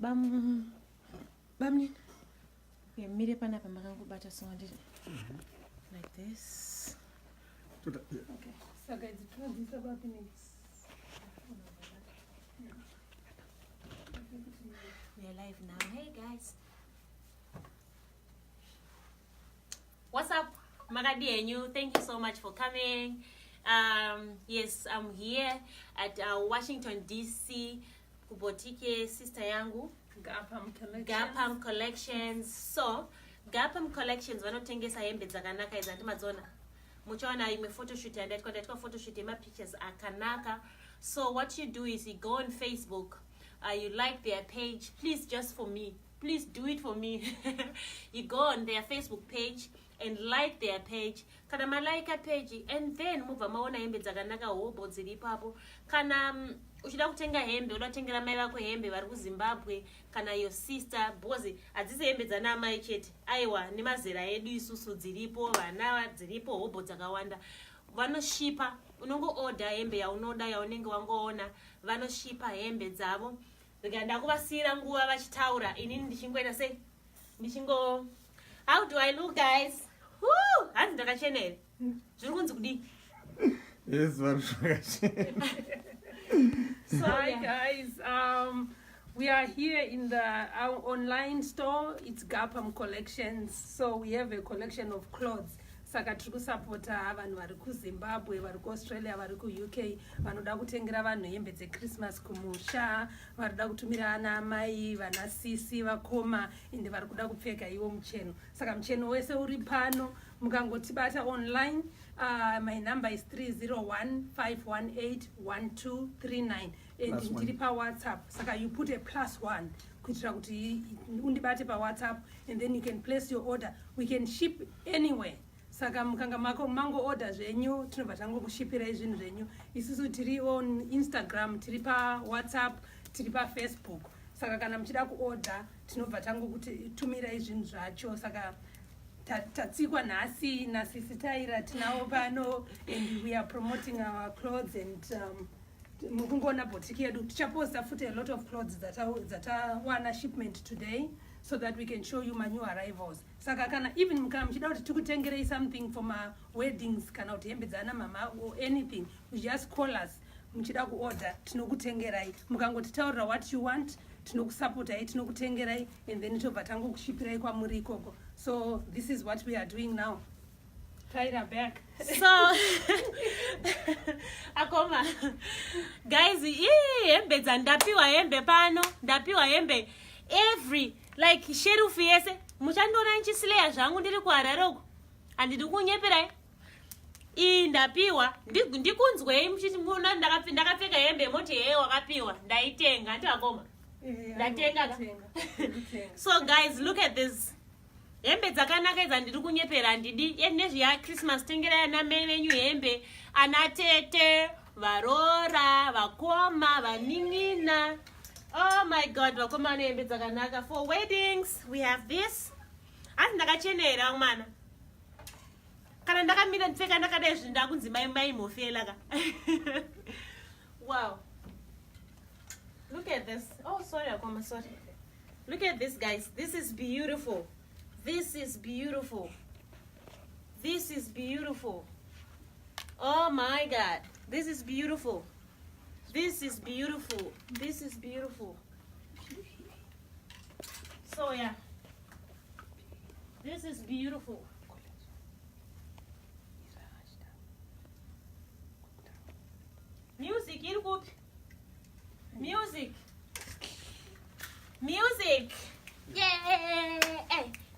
Bamni. Yeah, mire pana pa makangu bata so like this. Okay. So guys, this about minutes. We are live now. Hey guys. What's up, Magadi and you? Thank you so much for coming. Yes, I'm here at Washington DC. Kubotike sister yangu Gaapam Collections. So Gaapam Collections vanotengesa hembe dzakanaka izvi ndimadzona muchaona imwe photoshoot yandaitwa photoshoot yema pictures akanaka. So what you do is you go on Facebook, you like their page, please, just for me, please do it for me. You go on their Facebook page and like their page, kana malaika page, and then muva maona hembe dzakanaka hobo dziri ipapo. Kana uchida kutenga hembe, unatengera mai vako hembe vari kuZimbabwe, kana your sister, bozi adzisi hembe dzana amai chete, aiwa nemazera edu isusu dziripo, vana dziripo, hobo dzakawanda. Vanoshipa, unongo order hembe yaunoda yaunenge wangoona, vanoshipa hembe dzavo. Ndakuvasira nguva vachitaura, inini ndichingoenda sei? Ndichingo, how do I look, guys? Woo! Hanzi ndakachenere. Zviri kunzi kudii? Yes, So hi guys, we are here in our online store. It's Gaapam Collections. So we have a collection of clothes. Saka tiri kusapota vanhu vari kuZimbabwe, vari kuAustralia, vari kuUK, vanoda kutengera vanhu hembe dzeChristmas kumusha, varikuda kutumira ana mai, vana sisi, vakoma, ende vari kuda kupfeka iwo mucheno. Saka mucheno wese uri pano, mukangotibata online. My number is 301-518-1239 and ndiri paWhatsApp. Saka you put a +1 kuitira kuti undibate paWhatsApp, and then you can place your order. We can ship anywhere. Saka mukanga mango order zvenyu tinobva tangokushipirai zvinhu zvenyu. Isusu tiri on Instagram, tiri paWhatsApp, tiri paFacebook. Saka kana muchida kuorder tinobva tangokutumirai zvinhu zvacho. Saka tatsikwa nhasi nasisi taira tinawo pano, and we are promoting our clothes, and mukungoona boutique yedu tichaposta futi a lot of clothes that are shipment today, so that we can show you my new arrivals. Saka kana even kana muchida kuti tikutengerei something for my weddings, kana kuti hembe dzana mama or anything, you just call us. Muchida kuorder tinokutengerai, mukangotitaurira what you want, tinokusapotai, tinokutengerai, and then tobva tangokushipirai kwamuri ikoko. So this is what we are doing now. Tie her back. So akoma guys, hembe dzandapiwa hembe pano, ndapiwa hembe every like sheriff yese. Muchandona nchisileya zvangu ndiri kuhararoko, handidi kunyeperai. Ndapiwa ndikunzwei muchiti muna ndakapfeka hembe moti he wakapiwa ndaitenga ndakoma ndatenga. So guys, look at this. Hembe dzakanaka idzi handidi kunyepera, handidi nezviya Christmas tengerai ana mai venyu hembe, ana tete, varora, vakoma, vanin'ina. Oh my god, vakoma nehembe dzakanaka. For weddings we have this. Hanzi ndakachenera umana. Kana ndakamira ndipfeka ndakadai zvinhu ndakunzi mai mofela ka. Wow. Look at this. Oh sorry akoma, sorry. Look at this guys. This is beautiful. This is beautiful. This is beautiful. Oh my god. This is beautiful. This is beautiful. This is beautiful. So yeah. This is beautiful. Music, Irkup. Music. Music. Yay!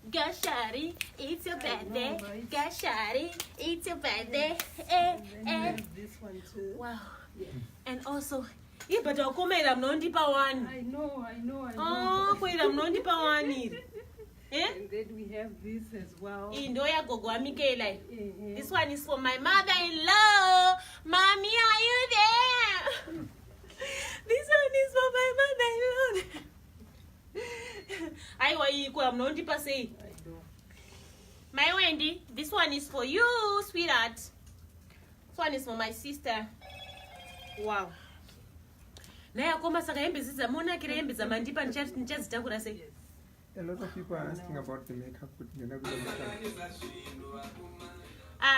Gashari, it's your birthday. Gashari, it's your birthday. This one too. Wow. Yeah. And also, yeah, but I'll come here. I'm not pa one. I know. Oh, wait, I'm not pa one. Eh? And then we have this as well. Indoya gogo Michaela. This one is for my mother-in-law. Mommy, are you there? This one is for my mother-in-law. I'm not pa say. My Wendy, this one is for you, sweetheart. This one is for my sister. Wow. Naya koma saka hembe zidza mona kire hembe dzamandipa ndichadzitakura sei. A lot of people are asking about the makeup.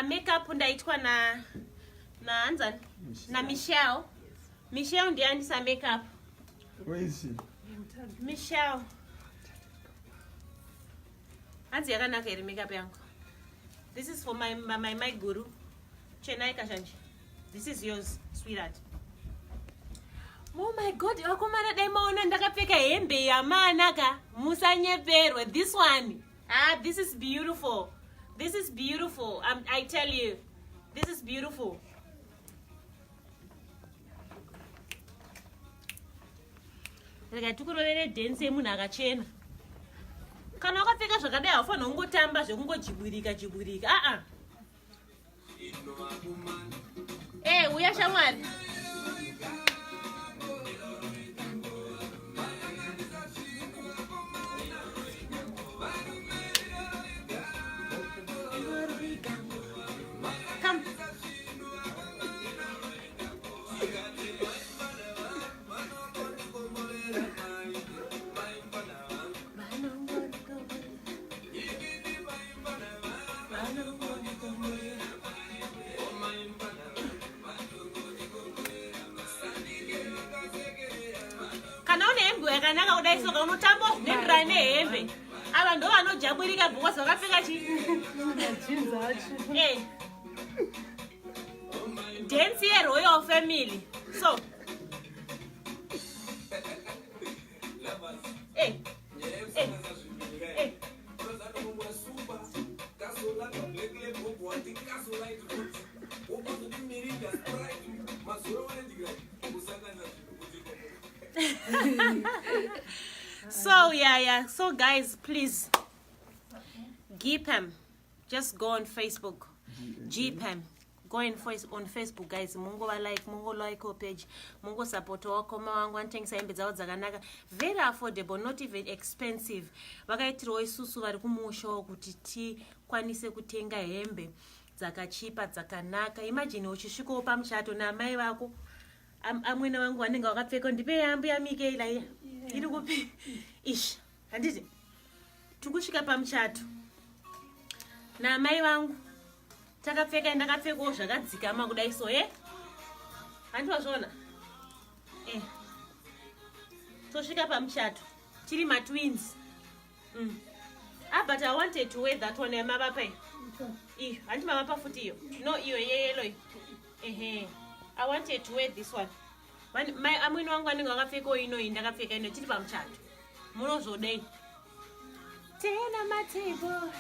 Makeup ndaitwa na anzani na Michelle. Michelle ndiye andisa makeup. Where is she? Michelle. Anzi yakanaka iri makeup yangu. This is for my guru. Chenai Kashanji. This is yours, sweetheart. Oh my god, wakomana daimaona ndakapfeka hembe yamanaka musanyeperwe. This one. This is beautiful. This is beautiful. I tell you. This is beautiful. Rega tukurovere dance yemunhu akachena. Kana wakapfeka zvakadai haufanira kungotamba zvekungojibwirika. Uya shamwari. Come. Yakanaka kudai soka unotambo zvinenderana nehembe. Ava ndo vanojabwirika because vakapfeka dance yeRoyal Family. So so guys, please Gaapam, just go on Facebook. Gaapam, go on Facebook guys. Mungo like our page, mungo support wakoma wangu antengisa hembe dzavo dzakanaka, very affordable, not even expensive. Vakaitirwa isusu vari kumusha kuti tikwanise kutenga hembe dzakachipa dzakanaka. Imagine uchisvikawo pamuchato namai vako, amwena wangu wanenge wakapfeka ndipe yambu yamikeila iri kupi ish handiti tukusvika pamuchato namai vangu takapfeka ndakapfekawo zvakadzikama kudai so handivazvona tosvika pamuchato tiri matwins. But I wanted to wear that one yamavapa iyo handi mavapa futi iyo no iyo yeyelo I wanted to wear this one. Amwini wangu anenge wakapfekawo inoyi ndakapfeka ino tiri pamuchato munozodei tena matable.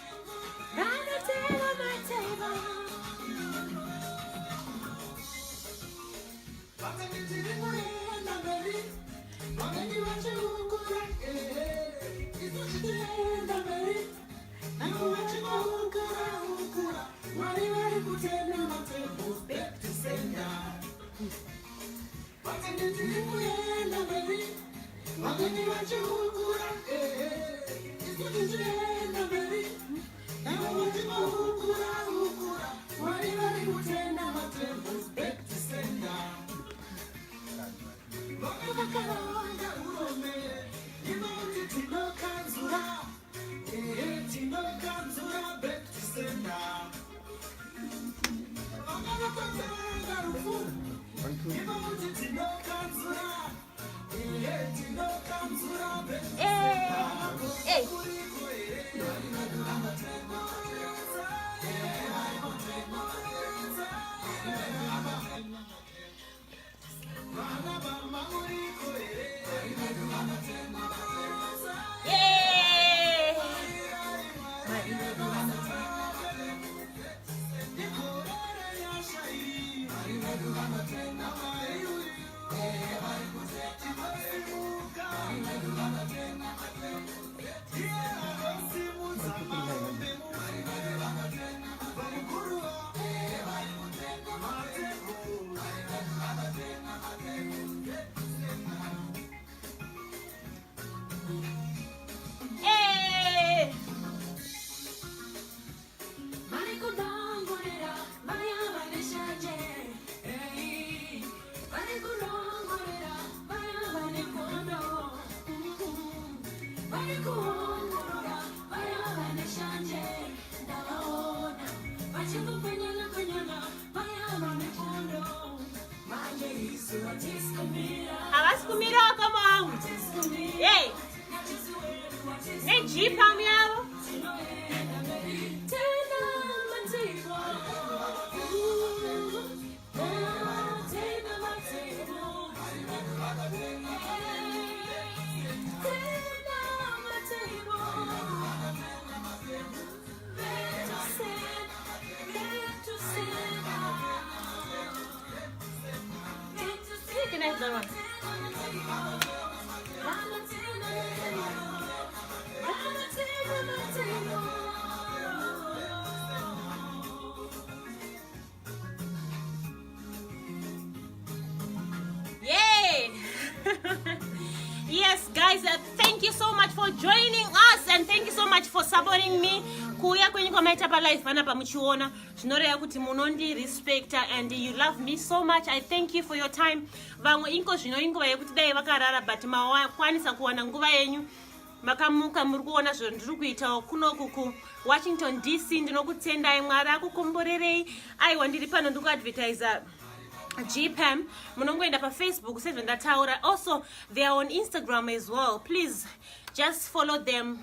Havasi kumira kama wangu. Hey. Ne Gaapam yao. Can I have that one? Yay! Yes, guys, thank you so much for joining us and thank you so much for supporting me. Kuya kwenye komaita pa life vana pa muchiona zvinoreva kuti munondi respecta and you love me so much. I thank you for your time. Vamwe inko zvino inguva yekuti dai vakarara but mawakwanisa kuwana nguva yenyu makamuka muri kuona zvinhu ndiri kuita kunoku kuWashington DC. Ndinokutendai, Mwari akukomborerei. Aiwa, ndiri pano ndikuadvertisa Gaapam. Munongoenda pa Facebook sezvendataura. Also they are on Instagram as well. Please just follow them.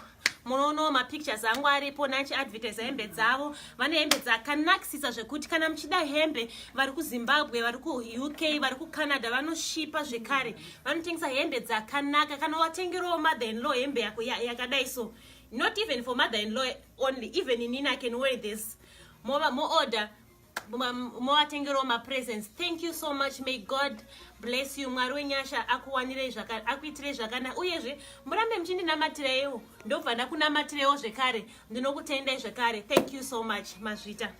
Munono mapictures angu aripo nachi advertise hembe dzavo. Vane hembe dzakanakisisa zvekuti kana muchida hembe vari kuZimbabwe, vari kuUK, vari kuCanada vanoshipa zvekare. Vanotengesa hembe dzakanaka. Kana watengerawo mother-in-law hembe yako yakadai so. Not even for mother-in-law only, even inini I can wear this. More order. More atengero my presence. Thank you so much. May God bless you. Mwari wenyasha akuwanire zvakana, akuitire zvakana. Uyezve murambe muchindinamatirewo. Ndobva ndakunamatirewo zvekare. Ndinokutendai zvekare. Thank you so much, Mazvita.